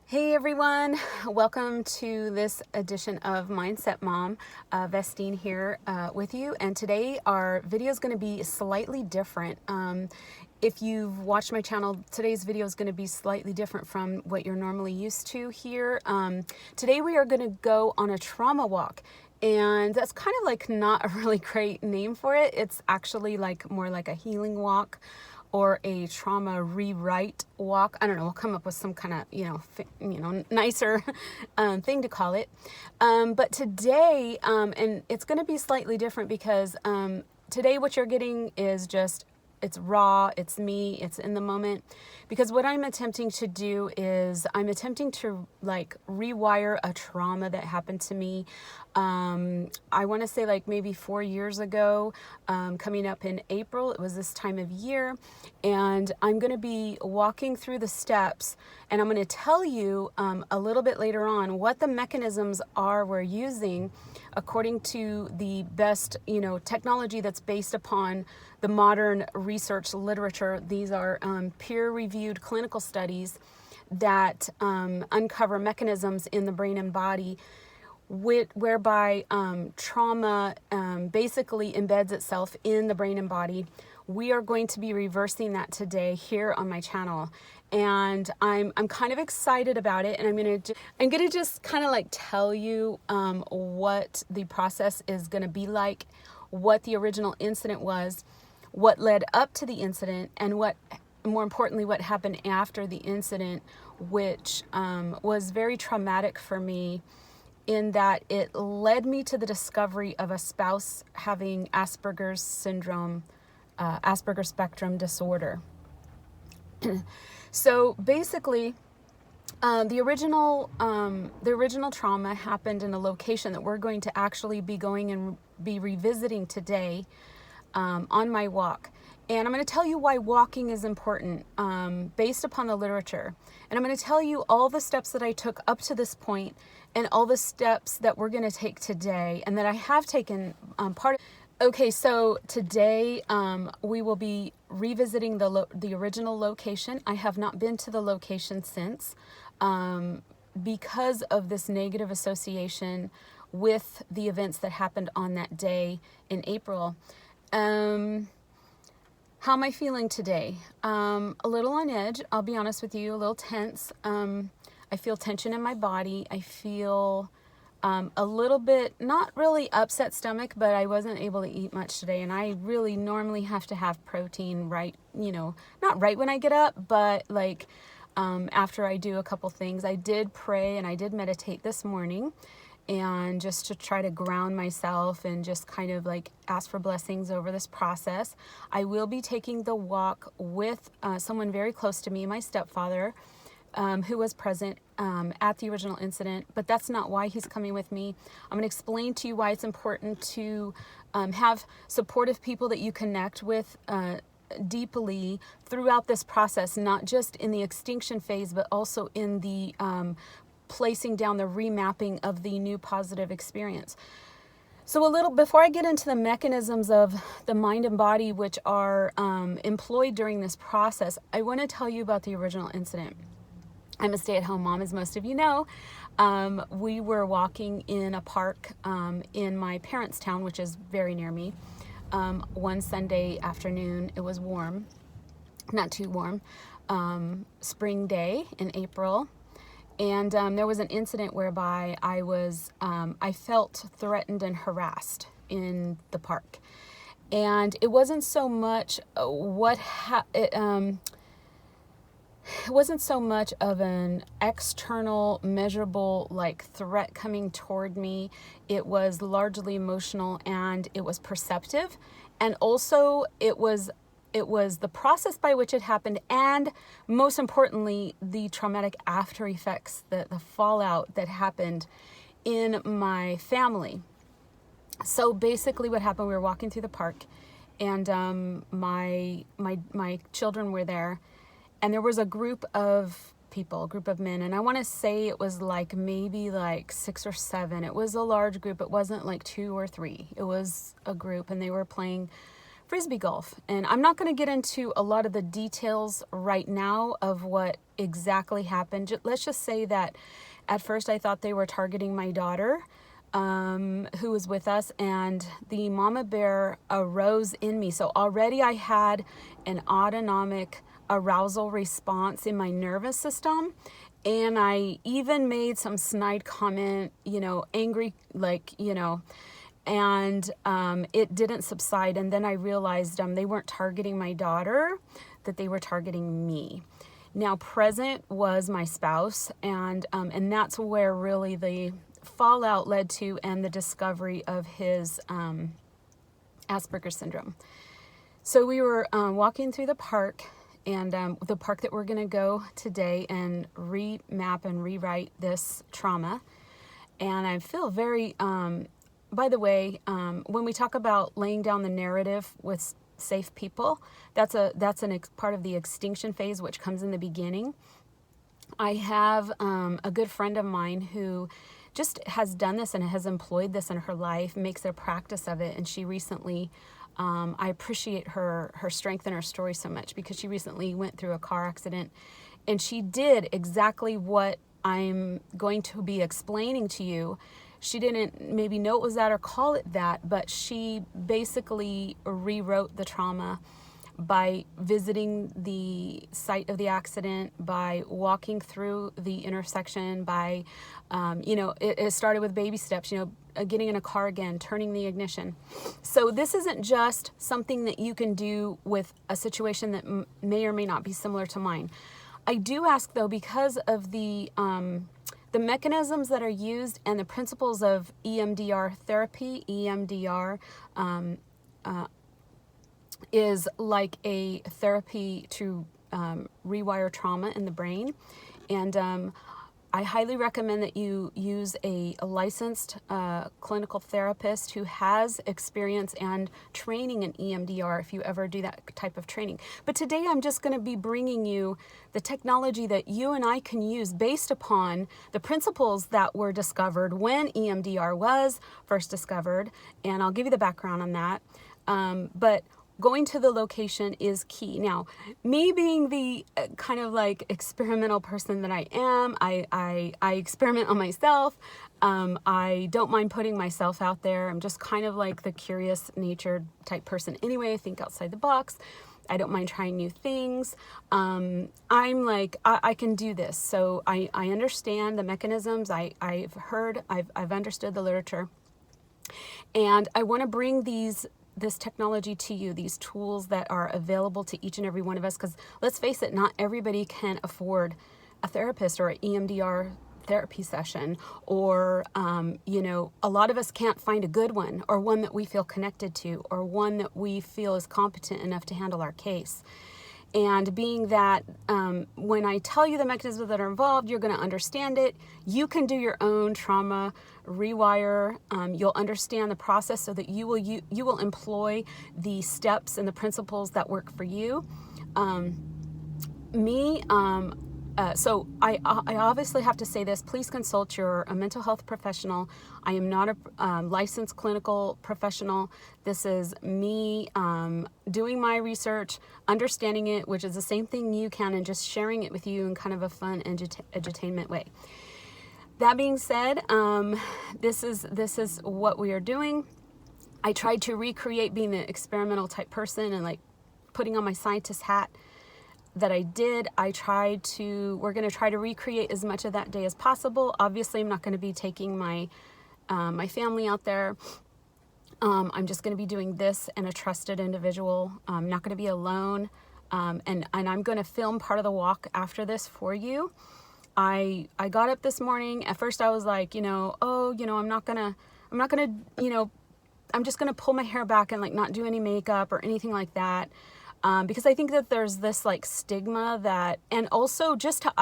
Hey everyone, welcome to this edition of Mindset Mom. Vestine here with you, and today our video is going to be slightly different. If you've watched my channel, today's video is going to be slightly different from what you're normally used to here. Today we are going to go on a trauma walk, and that's kind of like not a really great name for it. It's actually like more like a healing walk or a trauma rewrite walk. I don't know, we'll come up with some kind of, nicer thing to call it. But today, and it's going to be slightly different because today what you're getting is just, it's raw, it's me, it's in the moment. Because what I'm attempting to do is I'm attempting to like rewire a trauma that happened to me. I want to say like maybe 4 years ago, coming up in April. It was this time of year, and I'm going to be walking through the steps, and I'm going to tell you a little bit later on what the mechanisms are we're using according to the best, technology that's based upon the modern research literature. These are peer-reviewed clinical studies that uncover mechanisms in the brain and body whereby trauma basically embeds itself in the brain and body. We are going to be reversing that today here on my channel, and I'm kind of excited about it. And I'm gonna just kind of like tell you what the process is gonna be like, what the original incident was, what led up to the incident, and what, more importantly, what happened after the incident, which was very traumatic for me, in that it led me to the discovery of a spouse having Asperger's syndrome, Asperger spectrum disorder. So basically, the original trauma happened in a location that we're going to actually be going and be revisiting today on my walk. And I'm going to tell you why walking is important based upon the literature. And I'm going to tell you all the steps that I took up to this point and all the steps that we're going to take today and that I have taken part of. Okay, so today we will be revisiting the original location. I have not been to the location since because of this negative association with the events that happened on that day in April. How am I feeling today? A little on edge, I'll be honest with you, a little tense. I feel tension in my body. I feel a little bit, not really upset stomach, but I wasn't able to eat much today. And I really normally have to have protein right, not right when I get up, but like after I do a couple things. I did pray and I did meditate this morning, and just to try to ground myself and just kind of like ask for blessings over this process. I will be taking the walk with someone very close to me, my stepfather, who was present at the original incident, but that's not why he's coming with me. I'm going to explain to you why it's important to have supportive people that you connect with deeply throughout this process, not just in the extinction phase, but also in the placing down the remapping of the new positive experience. So a little before I get into the mechanisms of the mind and body which are employed during this process, I want to tell you about the original incident. I'm a stay-at-home mom, as most of you know. We were walking in a park in my parents' town, which is very near me, one Sunday afternoon. It was warm, not too warm, spring day in April. And there was an incident whereby I felt threatened and harassed in the park. And it wasn't so much it wasn't so much of an external, measurable, like threat coming toward me. It was largely emotional, and it was perceptive. And also it was the process by which it happened, and most importantly, the traumatic after effects, the fallout that happened in my family. So basically what happened, we were walking through the park, and my children were there, and there was a group of people, a group of men, and I want to say it was like maybe like 6 or 7. It was a large group. It wasn't like 2 or 3. It was a group, and they were playing Frisbee golf. And I'm not going to get into a lot of the details right now of what exactly happened. Let's just say that at first I thought they were targeting my daughter, who was with us, and the mama bear arose in me. So already I had an autonomic arousal response in my nervous system. And I even made some snide comment, angry, and it didn't subside. And then I realized they weren't targeting my daughter, that they were targeting me. Now, present was my spouse, and that's where really the fallout led to, and the discovery of his Asperger's syndrome. So we were walking through the park, and the park that we're going to go today, and remap and rewrite this trauma. And I feel very, by the way, when we talk about laying down the narrative with safe people, that's part of the extinction phase, which comes in the beginning. I have a good friend of mine who just has done this and has employed this in her life, makes a practice of it. And she recently, I appreciate her strength and her story so much, because she recently went through a car accident, and she did exactly what I'm going to be explaining to you. She didn't maybe know it was that or call it that, but she basically rewrote the trauma by visiting the site of the accident, by walking through the intersection, by, it started with baby steps, getting in a car again, turning the ignition. So this isn't just something that you can do with a situation that may or may not be similar to mine. I do ask, though, because of the mechanisms that are used and the principles of EMDR therapy. EMDR is like a therapy to rewire trauma in the brain. And I highly recommend that you use a licensed clinical therapist who has experience and training in EMDR if you ever do that type of training. But today I'm just going to be bringing you the technology that you and I can use based upon the principles that were discovered when EMDR was first discovered. And I'll give you the background on that. But going to the location is key. Now, me being the kind of like experimental person that I am, I experiment on myself. I don't mind putting myself out there. I'm just kind of like the curious nature type person anyway. I think outside the box. I don't mind trying new things. I'm like, I can do this. So I understand the mechanisms. I've heard, I've understood the literature. And I want to bring this technology to you, these tools that are available to each and every one of us, because let's face it, not everybody can afford a therapist or an EMDR therapy session, or a lot of us can't find a good one, or one that we feel connected to, or one that we feel is competent enough to handle our case. And being that when I tell you the mechanisms that are involved, you're going to understand it. You can do your own trauma rewire. You'll understand the process so that you will employ the steps and the principles that work for you. So I obviously have to say this. Please consult your mental health professional. I am not a licensed clinical professional. This is me doing my research, understanding it, which is the same thing you can, and just sharing it with you in kind of a fun edutainment way. That being said, this is what we are doing. I tried to recreate being the experimental type person and like putting on my scientist hat that I did. We're going to try to recreate as much of that day as possible. Obviously, I'm not going to be taking my family out there. I'm just going to be doing this and a trusted individual. I'm not going to be alone. And I'm going to film part of the walk after this for you. I got up this morning. At first I was like, I'm just going to pull my hair back and like not do any makeup or anything like that. Because I think that there's this like stigma that, and also just to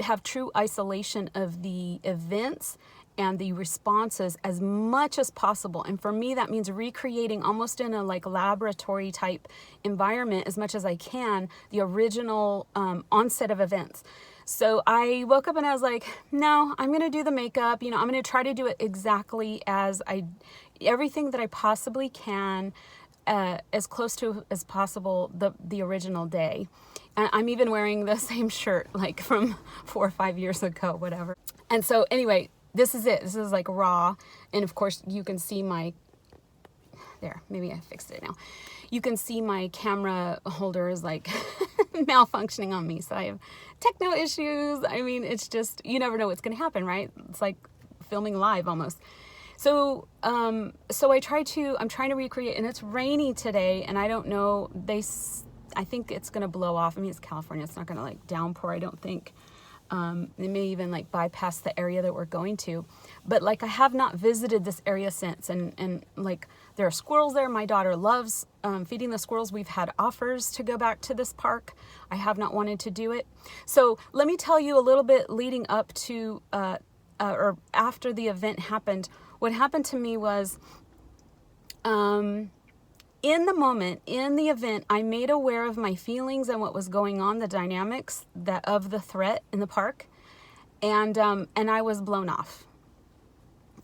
have true isolation of the events and the responses as much as possible. And for me, that means recreating almost in a like laboratory type environment as much as I can, the original onset of events. So I woke up and I was like, no, I'm going to do the makeup. I'm going to try to do it exactly as everything that I possibly can, as close to as possible the original day. And I'm even wearing the same shirt like from 4 or 5 years ago, whatever. And so anyway, this is it. This is like raw. And of course you can see my, there, maybe I fixed it now. You can see my camera holder is like malfunctioning on me. So I have techno issues. I mean, it's just, you never know what's going to happen, right? It's like filming live almost. So, I'm trying to recreate, and it's rainy today, and I don't know, I think it's going to blow off. I mean, it's California. It's not going to like downpour, I don't think. It may even like bypass the area that we're going to, but like I have not visited this area since, and like there are squirrels there. My daughter loves feeding the squirrels. We've had offers to go back to this park. I have not wanted to do it. So let me tell you a little bit leading up to or after the event happened. What happened to me was, in the moment, in the event, I made aware of my feelings and what was going on, the dynamics of the threat in the park, and I was blown off.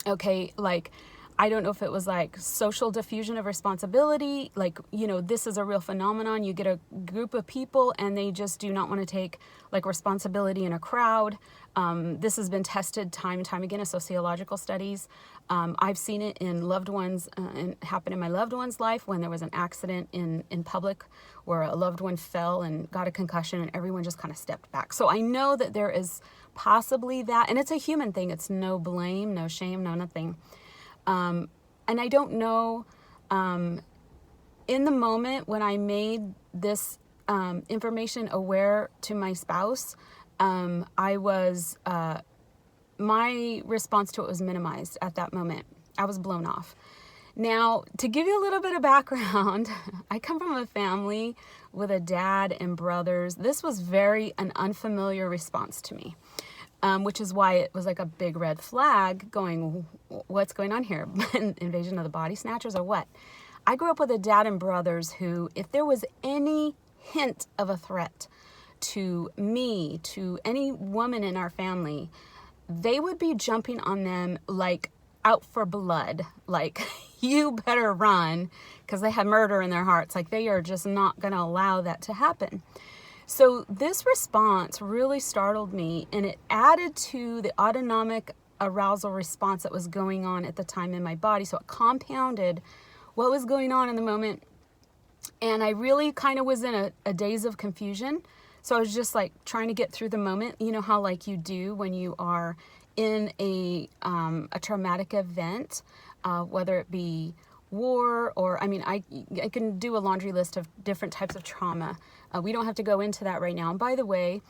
Okay, like, I don't know if it was like social diffusion of responsibility, like, this is a real phenomenon. You get a group of people and they just do not want to take like responsibility in a crowd. This has been tested time and time again in sociological studies. I've seen it in loved ones, and happen in my loved one's life when there was an accident in public where a loved one fell and got a concussion and everyone just kind of stepped back. So I know that there is possibly that, and it's a human thing. It's no blame, no shame, no nothing. And I don't know, in the moment when I made this information aware to my spouse, I was, my response to it was minimized at that moment. I was blown off. Now, to give you a little bit of background, I come from a family with a dad and brothers. This was an unfamiliar response to me. Which is why it was like a big red flag going, what's going on here? Invasion of the body snatchers or what? I grew up with a dad and brothers who, if there was any hint of a threat to me, to any woman in our family, they would be jumping on them like out for blood. Like, you better run, because they have murder in their hearts. Like, they are just not going to allow that to happen. So this response really startled me, and it added to the autonomic arousal response that was going on at the time in my body. So it compounded what was going on in the moment. And I really kind of was in a daze of confusion. So I was just like trying to get through the moment. You know how like you do when you are in a traumatic event, whether it be war or, I mean, I can do a laundry list of different types of trauma. We don't have to go into that right now. And by the way,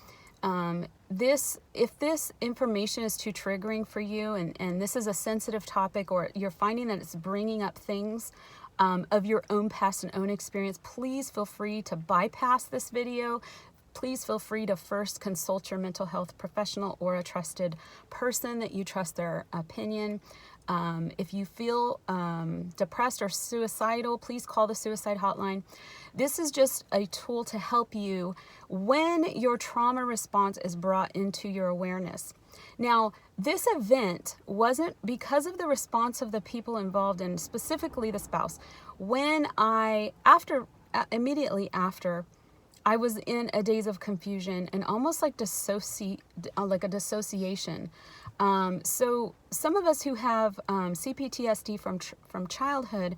if this information is too triggering for you, and this is a sensitive topic, or you're finding that it's bringing up things of your own past and own experience, please feel free to bypass this video. Please feel free to first consult your mental health professional or a trusted person that you trust their opinion. If you feel depressed or suicidal, please call the suicide hotline. This is just a tool to help you when your trauma response is brought into your awareness. Now, this event wasn't because of the response of the people involved, and specifically the spouse. Immediately after, I was in a daze of confusion and almost like a dissociation. So some of us who have CPTSD from childhood,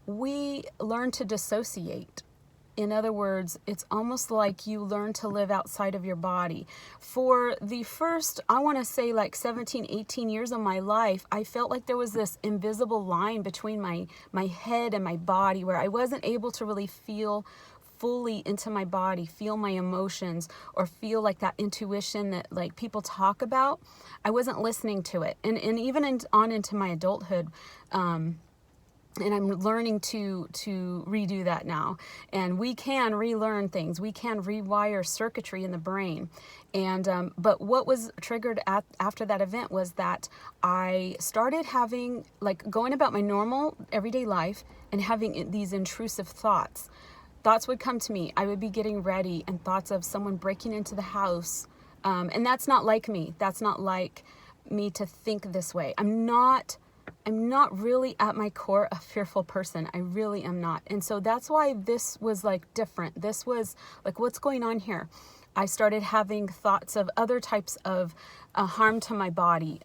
we learn to dissociate. In other words, it's almost like you learn to live outside of your body. For the first, I want to say like 17, 18 years of my life, I felt like there was this invisible line between my head and my body where I wasn't able to really feel fully into my body, feel my emotions, or feel like that intuition that like people talk about. I wasn't listening to it. And even into my adulthood, and I'm learning to redo that now. And we can relearn things. We can rewire circuitry in the brain. And but what was triggered after that event was that I started going about my normal everyday life and having these intrusive thoughts. Thoughts would come to me. I would be getting ready, and thoughts of someone breaking into the house. And that's not like me. That's not like me to think this way. I'm not I'm not really at my core a fearful person. I really am not. And so that's why this was like different. This was like, what's going on here? I started having thoughts of other types of harm to my body.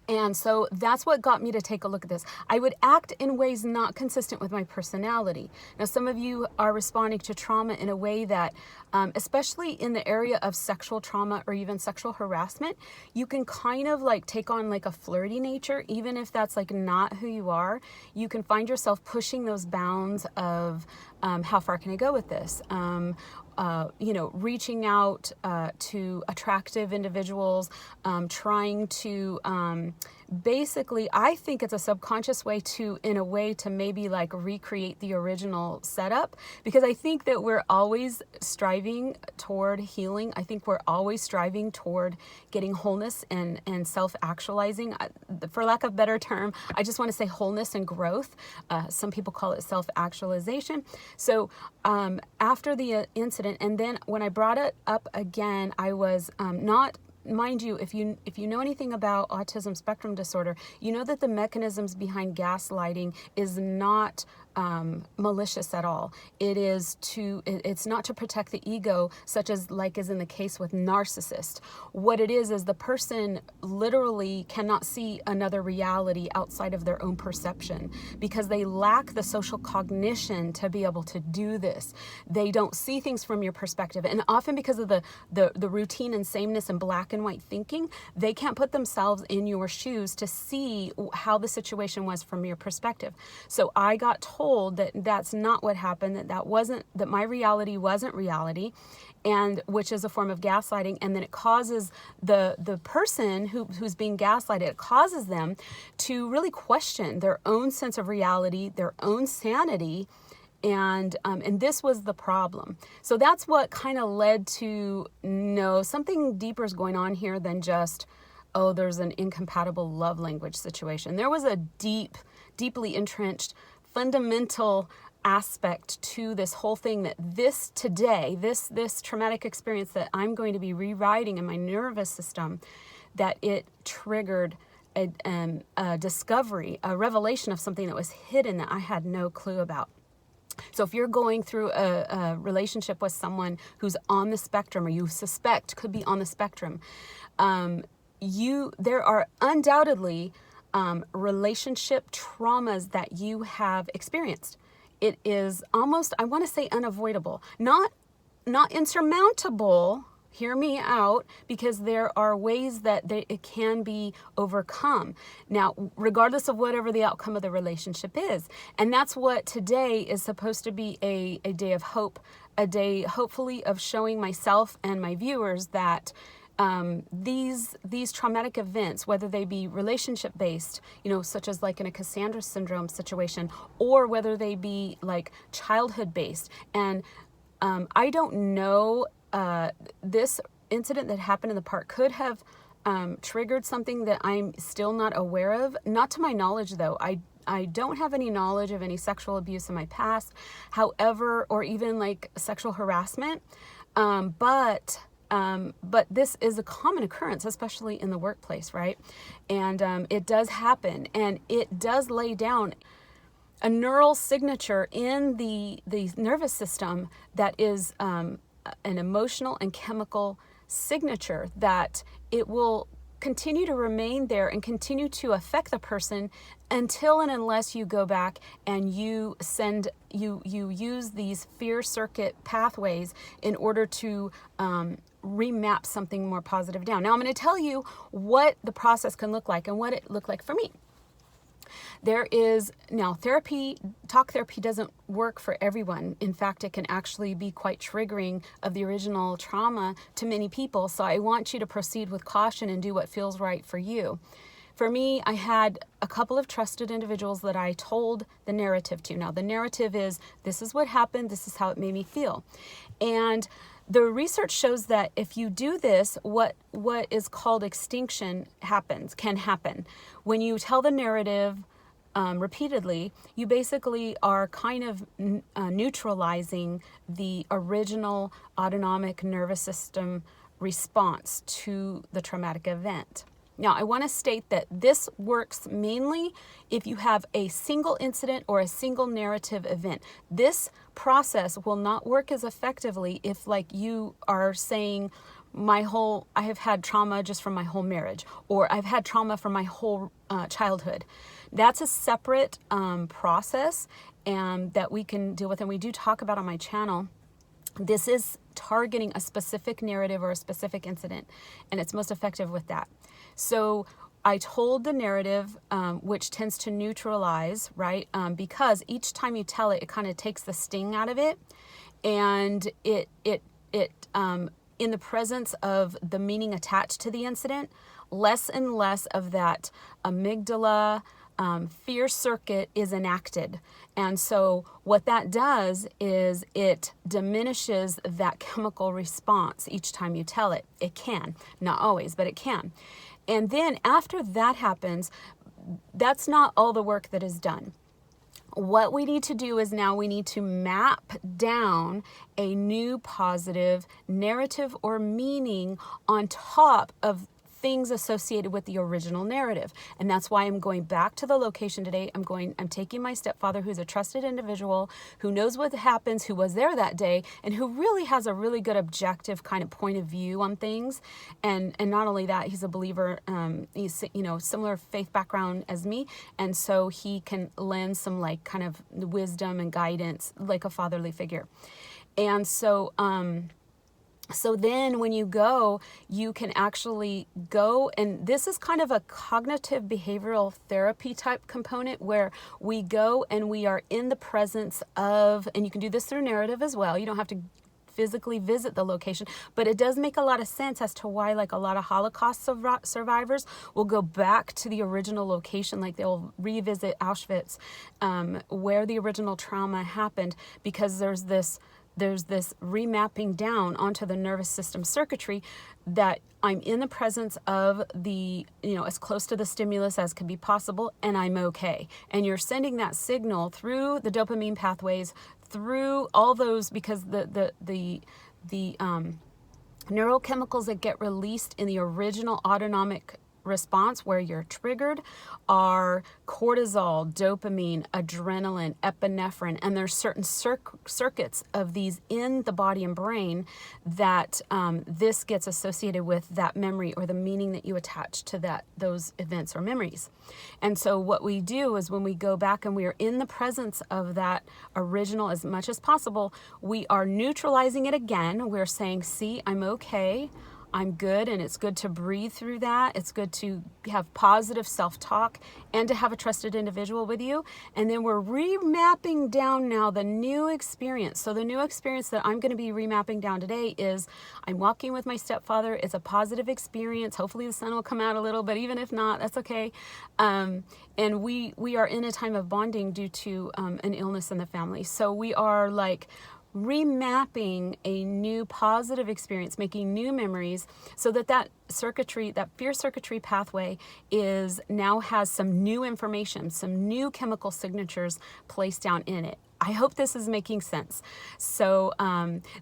And so that's what got me to take a look at this. I would act in ways not consistent with my personality. Now, some of you are responding to trauma in a way that, especially in the area of sexual trauma or even sexual harassment, you can kind of like take on like a flirty nature, even if that's like not who you are. You can find yourself pushing those bounds of how far can I go with this? Reaching out to attractive individuals, trying to basically, I think it's a subconscious way in a way to maybe like recreate the original setup, because I think that we're always striving toward healing. I think we're always striving toward getting wholeness and self-actualizing. For lack of a better term, I just want to say wholeness and growth. Some people call it self-actualization. So after the incident, and then when I brought it up again, I was not, mind you, if you know anything about autism spectrum disorder, you know that the mechanisms behind gaslighting is not malicious at all. It's not to protect the ego, such as like is in the case with narcissists. What it is the person literally cannot see another reality outside of their own perception because they lack the social cognition to be able to do this. They don't see things from your perspective, and often because of the routine and sameness and black and white thinking, they can't put themselves in your shoes to see how the situation was from your perspective. So I got told that that's not what happened, that my reality wasn't reality, and which is a form of gaslighting, and then it causes the person who's being gaslighted, it causes them to really question their own sense of reality, their own sanity, and this was the problem. So that's what kind of led to, no, something deeper is going on here than just, oh, there's an incompatible love language situation. There was a deeply entrenched fundamental aspect to this whole thing, that this traumatic experience that I'm going to be rewriting in my nervous system, that it triggered a discovery, a revelation of something that was hidden that I had no clue about. So if you're going through a relationship with someone who's on the spectrum, or you suspect could be on the spectrum, there are undoubtedly relationship traumas that you have experienced. It is almost, I want to say, unavoidable, not insurmountable. Hear me out, because there are ways that it can be overcome. Now, regardless of whatever the outcome of the relationship is. And that's what today is supposed to be a day of hope, a day hopefully of showing myself and my viewers that these traumatic events, whether they be relationship based, such as like in a Cassandra syndrome situation, or whether they be like childhood based. And I don't know, this incident that happened in the park could have triggered something that I'm still not aware of. Not to my knowledge, though. I don't have any knowledge of any sexual abuse in my past, however, or even like sexual harassment. But this is a common occurrence, especially in the workplace, right? And it does happen, and it does lay down a neural signature in the nervous system that is an emotional and chemical signature that it will continue to remain there and continue to affect the person until and unless you go back and you use these fear circuit pathways in order to remap something more positive down. Now I'm going to tell you what the process can look like and what it looked like for me. There is now talk therapy doesn't work for everyone. In fact, it can actually be quite triggering of the original trauma to many people. So I want you to proceed with caution and do what feels right for you. For me, I had a couple of trusted individuals that I told the narrative to. Now, the narrative is, this is what happened, this is how it made me feel. And the research shows that if you do this, what is called extinction can happen. When you tell the narrative repeatedly, you basically are kind of neutralizing the original autonomic nervous system response to the traumatic event. Now, I want to state that this works mainly if you have a single incident or a single narrative event. This process will not work as effectively if, like, you are saying, I have had trauma just from my whole marriage, or I've had trauma from my whole childhood. That's a separate process and that we can deal with, and we do talk about on my channel. This is targeting a specific narrative or a specific incident, and it's most effective with that. So I told the narrative, which tends to neutralize, right? Because each time you tell it, it kind of takes the sting out of it, and it in the presence of the meaning attached to the incident, less and less of that amygdala fear circuit is enacted. And so what that does is it diminishes that chemical response each time you tell it. It can, not always, but it can. And then after that happens, that's not all the work that is done. What we need to do is now we need to map down a new positive narrative or meaning on top of things associated with the original narrative. And that's why I'm going back to the location today. I'm taking my stepfather, who's a trusted individual, who knows what happens, who was there that day, and who really has a really good objective kind of point of view on things. And not only that, he's a believer. He's, similar faith background as me. And so he can lend some like kind of wisdom and guidance, like a fatherly figure. And so, so then when you go, you can actually go, and this is kind of a cognitive behavioral therapy type component where we go and we are in the presence of, and you can do this through narrative as well. You don't have to physically visit the location, but it does make a lot of sense as to why like a lot of Holocaust survivors will go back to the original location, like they'll revisit Auschwitz, where the original trauma happened, because there's this remapping down onto the nervous system circuitry that I'm in the presence of the, as close to the stimulus as can be possible, and I'm okay. And you're sending that signal through the dopamine pathways, through all those, because the neurochemicals that get released in the original autonomic response where you're triggered are cortisol, dopamine, adrenaline, epinephrine, and there's certain circuits of these in the body and brain that this gets associated with that memory or the meaning that you attach to those events or memories. And so what we do is when we go back and we are in the presence of that original as much as possible, we are neutralizing it again. We're saying, see, I'm okay. I'm good, and it's good to breathe through that. It's good to have positive self-talk and to have a trusted individual with you. And then we're remapping down now the new experience. So the new experience that I'm going to be remapping down today is I'm walking with my stepfather. It's a positive experience. Hopefully the sun will come out a little, but even if not, that's okay. And we are in a time of bonding due to an illness in the family. So we are like remapping a new positive experience, making new memories, so that circuitry, that fear circuitry pathway now has some new information, some new chemical signatures placed down in it. I hope this is making sense. So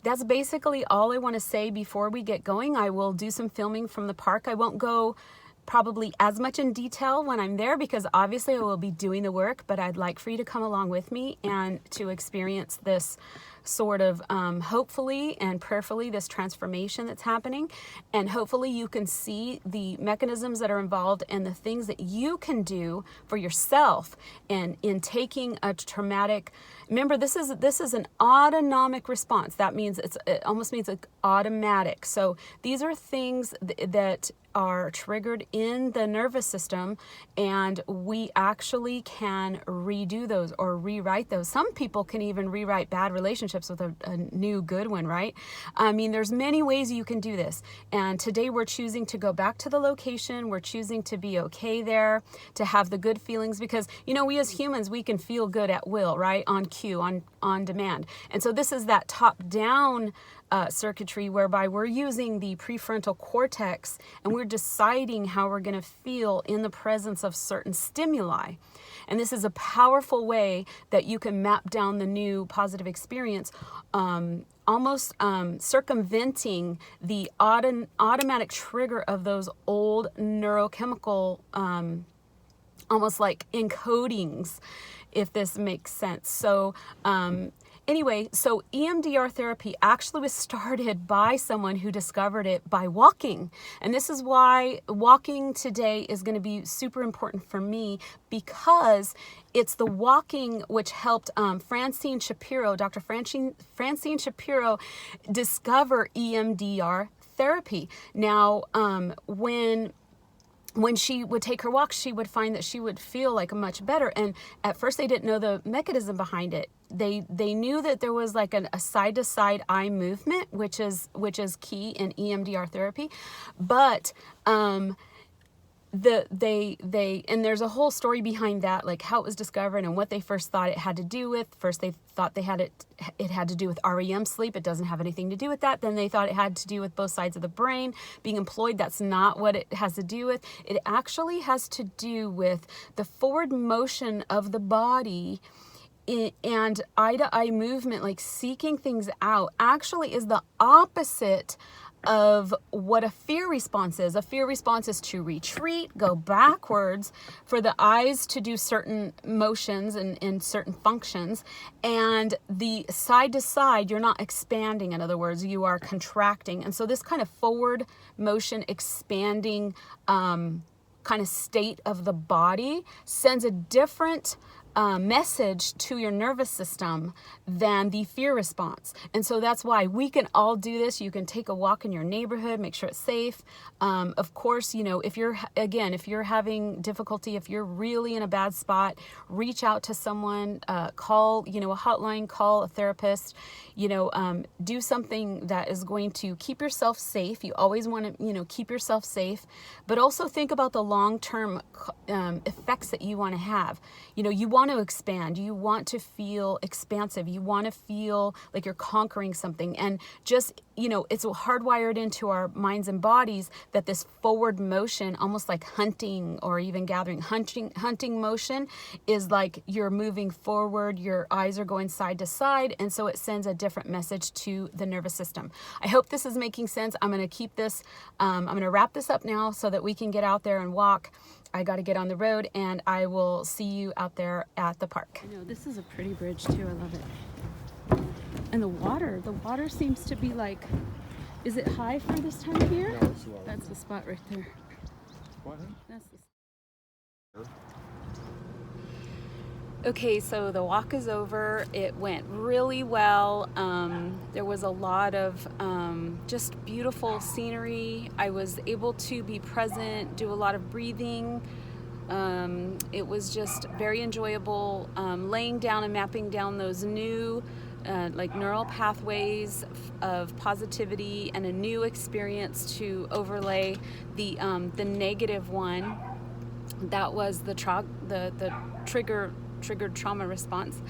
that's basically all I want to say before we get going. I will do some filming from the park. I won't go probably as much in detail when I'm there, because obviously I will be doing the work, but I'd like for you to come along with me and to experience this sort of hopefully and prayerfully this transformation that's happening, and hopefully you can see the mechanisms that are involved and the things that you can do for yourself and in taking a traumatic. Remember, this is an autonomic response. That means it almost means like automatic. So these are things that are triggered in the nervous system, and we actually can redo those or rewrite those. Some people can even rewrite bad relationships with a new good one, right? I mean, there's many ways you can do this. And today we're choosing to go back to the location. We're choosing to be okay there, to have the good feelings, because, we as humans, we can feel good at will, right? On cue, on demand. And so this is that top-down circuitry whereby we're using the prefrontal cortex and we're deciding how we're going to feel in the presence of certain stimuli. And this is a powerful way that you can map down the new positive experience, almost circumventing the automatic trigger of those old neurochemical, almost like encodings, if this makes sense. So anyway, so EMDR therapy actually was started by someone who discovered it by walking. And this is why walking today is going to be super important for me, because it's the walking which helped Francine Shapiro, Dr. Francine Shapiro, discover EMDR therapy. Now, when she would take her walks, she would find that she would feel like much better. And at first they didn't know the mechanism behind it. They knew that there was like a side-to-side eye movement, which is key in EMDR therapy. But and there's a whole story behind that, like how it was discovered and what they first thought it had to do with. First they thought it had to do with REM sleep. It doesn't have anything to do with that. Then they thought it had to do with both sides of the brain being employed. That's not what it has to do with. It actually has to do with the forward motion of the body, and eye-to-eye movement, like seeking things out, actually is the opposite of what a fear response is. A fear response is to retreat, go backwards, for the eyes to do certain motions and certain functions. And the side to side, you're not expanding. In other words, you are contracting. And so this kind of forward motion, expanding kind of state of the body sends a different message to your nervous system than the fear response. And so that's why we can all do this. You can take a walk in your neighborhood, make sure it's safe. Of course, you know, if you're having difficulty, if you're really in a bad spot, reach out to someone, call, a hotline, call a therapist, do something that is going to keep yourself safe. You always want to, keep yourself safe, but also think about the long-term effects that you want to have. You want to expand, you want to feel expansive, you want to feel like you're conquering something. And just, it's hardwired into our minds and bodies that this forward motion, almost like hunting or even gathering, hunting motion is like you're moving forward, your eyes are going side to side. And so it sends a different message to the nervous system. I hope this is making sense. I'm going to keep this, I'm going to wrap this up now so that we can get out there and walk. I got to get on the road, and I will see you out there at the park. This is a pretty bridge too. I love it. And the water seems to be like, is it high for this time of year? No, it's low. That's the spot right there. What? That's the... Okay, so the walk is over. It went really well. There was a lot of just beautiful scenery. I was able to be present, do a lot of breathing. It was just very enjoyable, laying down and mapping down those new like neural pathways of positivity and a new experience to overlay the negative one. That was the triggered trauma response.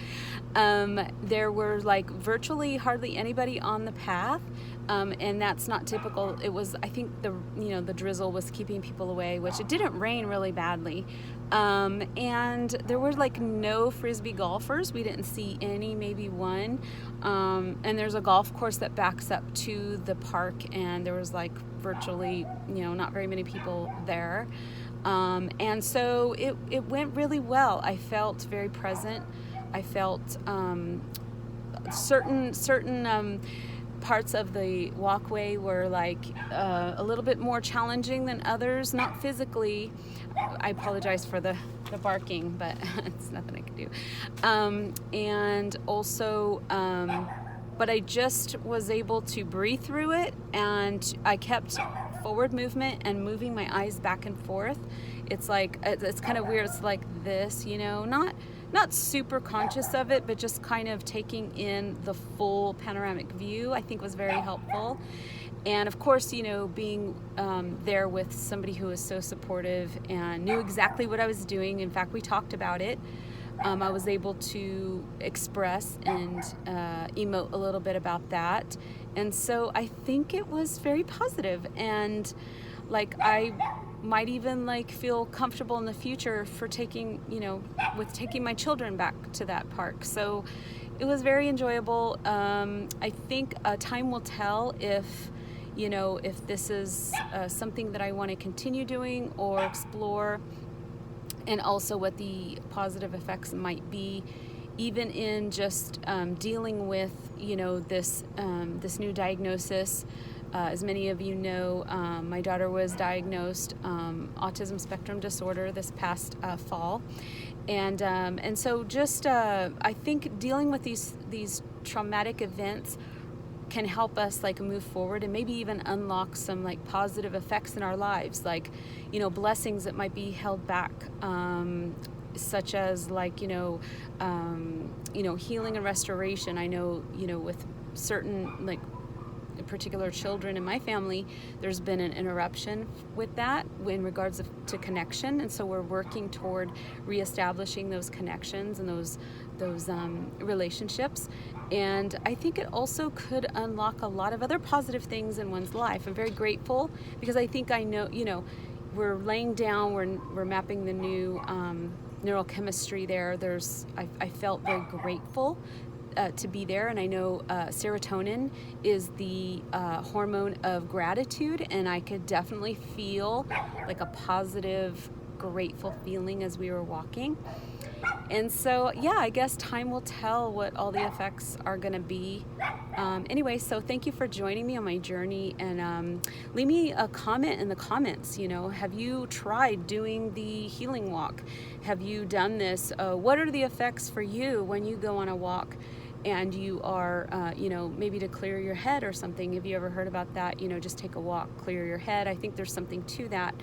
There were like virtually hardly anybody on the path, and that's not typical. It was, I think the drizzle was keeping people away, which it didn't rain really badly. And there were like no Frisbee golfers. We didn't see any, maybe one. And there's a golf course that backs up to the park, and there was like virtually, not very many people there. And so it went really well. I felt very present. I felt certain parts of the walkway were like a little bit more challenging than others, not physically. I apologize for the barking, but it's nothing I can do. And also, but I just was able to breathe through it, and I kept forward movement and moving my eyes back and forth. It's like, it's kind of weird. It's like this, not super conscious of it, but just kind of taking in the full panoramic view, I think was very helpful. And of course, being there with somebody who was so supportive and knew exactly what I was doing. In fact, we talked about it. I was able to express and emote a little bit about that. And so I think it was very positive. And like I might even like feel comfortable in the future for taking, with taking my children back to that park. So it was very enjoyable. I think time will tell if this is something that I want to continue doing or explore, and also what the positive effects might be, even in just dealing with this new diagnosis. As many of you know, my daughter was diagnosed autism spectrum disorder this past fall, and so just I think dealing with these traumatic events can help us like move forward and maybe even unlock some like positive effects in our lives, like blessings that might be held back, such as like healing and restoration. I know with certain like particular children in my family, there's been an interruption with that in regards to connection, and so we're working toward reestablishing those connections and those relationships. And I think it also could unlock a lot of other positive things in one's life. I'm very grateful because I think I know, we're laying down, we're mapping the new neurochemistry there. I felt very grateful to be there, and I know serotonin is the hormone of gratitude, and I could definitely feel like a positive, grateful feeling as we were walking. And so, yeah, I guess time will tell what all the effects are going to be. Anyway, so thank you for joining me on my journey, and leave me a comment in the comments. Have you tried doing the healing walk? Have you done this? What are the effects for you when you go on a walk and you are, maybe to clear your head or something? Have you ever heard about that? Just take a walk, clear your head. I think there's something to that.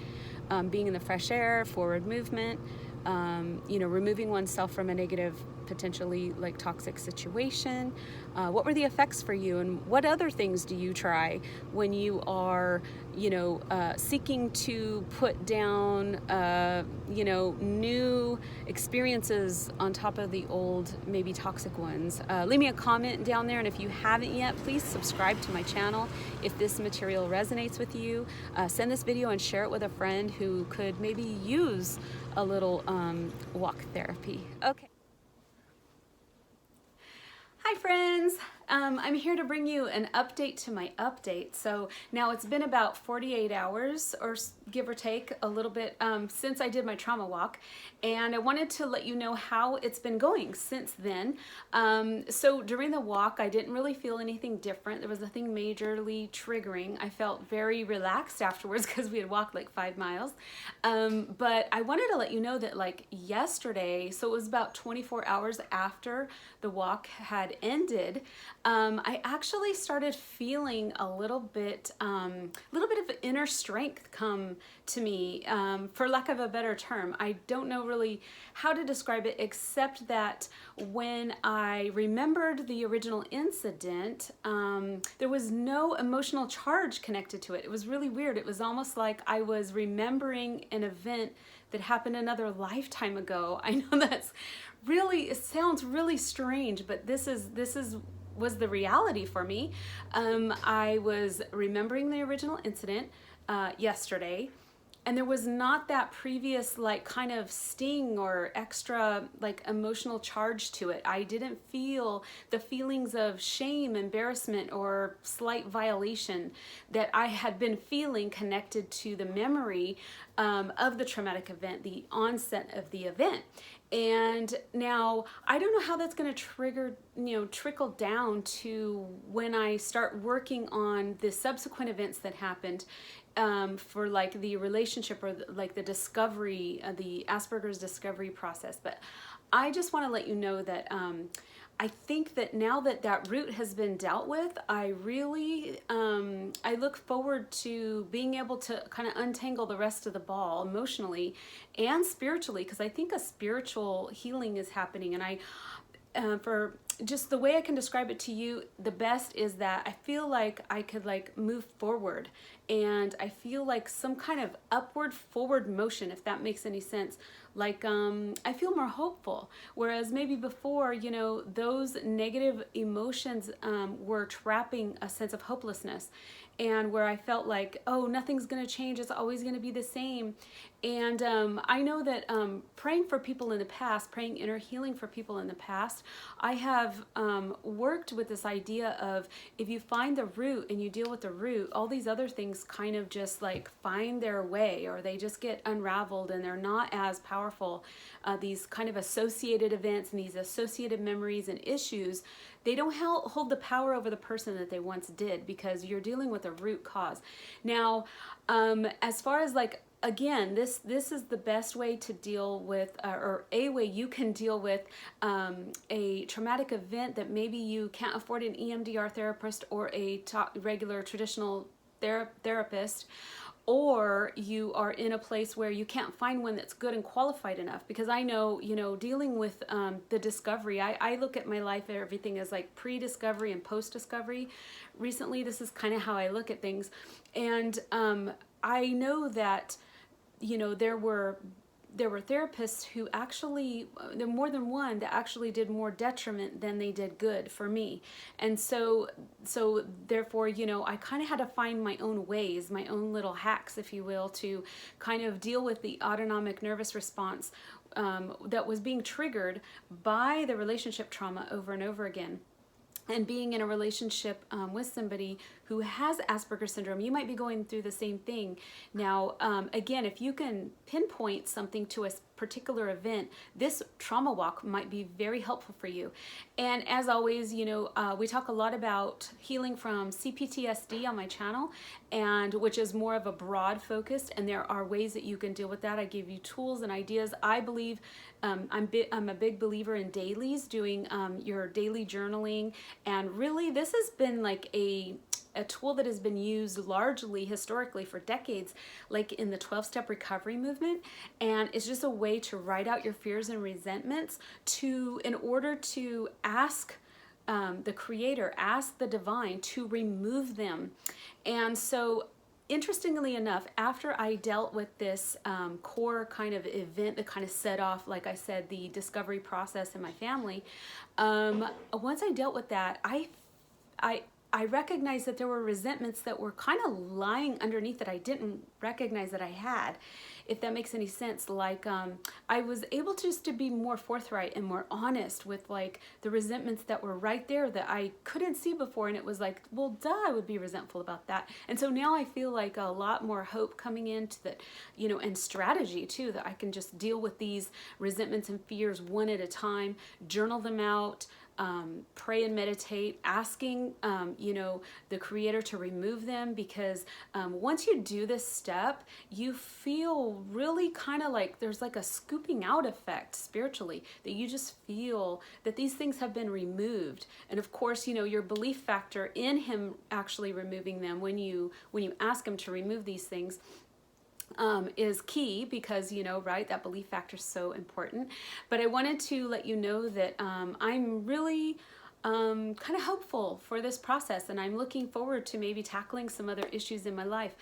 Being in the fresh air, forward movement, removing oneself from a negative, potentially like toxic situation. What were the effects for you, and what other things do you try when you are, seeking to put down, new experiences on top of the old, maybe toxic ones? Leave me a comment down there, and if you haven't yet, please subscribe to my channel. If this material resonates with you, send this video and share it with a friend who could maybe use a little walk therapy. Okay. Hi friends, I'm here to bring you an update to my update. So now it's been about 48 hours, or give or take a little bit, since I did my trauma walk, and I wanted to let you know how it's been going since then. So during the walk, I didn't really feel anything different. There was nothing majorly triggering. I felt very relaxed afterwards because we had walked like 5 miles. But I wanted to let you know that like yesterday, so it was about 24 hours after the walk had ended, I actually started feeling a little bit of inner strength come to me, for lack of a better term. I don't know really how to describe it, except that when I remembered the original incident, there was no emotional charge connected to it. It was really weird. It was almost like I was remembering an event that happened another lifetime ago. I know it sounds really strange, but this was the reality for me. I was remembering the original incident yesterday, and there was not that previous like kind of sting or extra like emotional charge to it. I didn't feel the feelings of shame, embarrassment, or slight violation that I had been feeling connected to the memory of the traumatic event, the onset of the event. And now I don't know how that's going to trickle down to when I start working on the subsequent events that happened, for like the relationship or like the discovery, the Asperger's discovery process. But I just want to let you know that I think that now that root has been dealt with, I really, I look forward to being able to kind of untangle the rest of the ball emotionally and spiritually, because I think a spiritual healing is happening. And for just the way I can describe it to you, the best is that I feel like I could like move forward, and I feel like some kind of upward forward motion, if that makes any sense. Like I feel more hopeful. Whereas maybe before, you know, those negative emotions were trapping a sense of hopelessness, and where I felt like, oh, nothing's going to change, it's always going to be the same. And I know that praying for people in the past, praying inner healing for people in the past, I have worked with this idea of, if you find the root and you deal with the root, all these other things kind of just like find their way, or they just get unraveled and they're not as powerful. These kind of associated events and these associated memories and issues, they don't hold the power over the person that they once did, because you're dealing with a root cause. Now, as far as like, again, this is the best way to deal with, or a way you can deal with a traumatic event that maybe you can't afford an EMDR therapist or a regular traditional therapist, or you are in a place where you can't find one that's good and qualified enough. Because I know, you know, dealing with the discovery, I look at my life, everything as like pre-discovery and post-discovery. Recently, this is kind of how I look at things. And I know that, you know, there were therapists who actually, there more than one that actually did more detriment than they did good for me. And so therefore, you know, I kind of had to find my own ways, my own little hacks, if you will, to kind of deal with the autonomic nervous response that was being triggered by the relationship trauma over and over again. And being in a relationship with somebody who has Asperger's syndrome, you might be going through the same thing. Now, again, if you can pinpoint something to a particular event, this trauma walk might be very helpful for you. And as always, you know, we talk a lot about healing from CPTSD on my channel, and which is more of a broad focus, and there are ways that you can deal with that. I give you tools and ideas. I believe I'm a big believer in dailies, doing your daily journaling, and really this has been like a tool that has been used largely historically for decades, like in the 12-step recovery movement. And it's just a way to write out your fears and resentments in order to ask the Creator, ask the divine to remove them. And so, interestingly enough, after I dealt with this core kind of event that kind of set off, like I said, the discovery process in my family, once I dealt with that, I recognized that there were resentments that were kind of lying underneath that I didn't recognize that I had, if that makes any sense. Like I was able just to be more forthright and more honest with like the resentments that were right there that I couldn't see before. And it was like, well, duh, I would be resentful about that. And so now I feel like a lot more hope coming into that, you know, and strategy too, that I can just deal with these resentments and fears one at a time, journal them out, pray and meditate, asking, you know, the Creator to remove them, because once you do this step, you feel really kind of like there's like a scooping out effect spiritually, that you just feel that these things have been removed. And of course, you know, your belief factor in Him actually removing them, when you ask Him to remove these things, is key, because, you know, right, that belief factor is so important. But I wanted to let you know that I'm really kind of hopeful for this process, and I'm looking forward to maybe tackling some other issues in my life.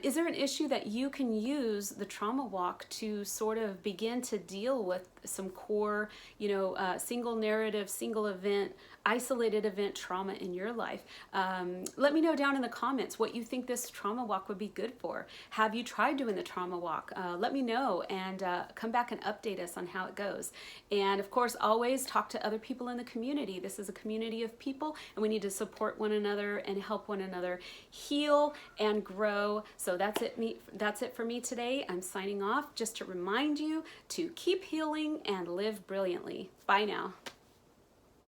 Is there an issue that you can use the trauma walk to sort of begin to deal with some core, you know, single narrative, single event, isolated event trauma in your life? Let me know down in the comments what you think this trauma walk would be good for. Have you tried doing the trauma walk? Let me know, and come back and update us on how it goes. And of course, always talk to other people in the community. This is a community of people, and we need to support one another and help one another heal and grow. So that's it for me today. I'm signing off just to remind you to keep healing and live brilliantly. Bye now.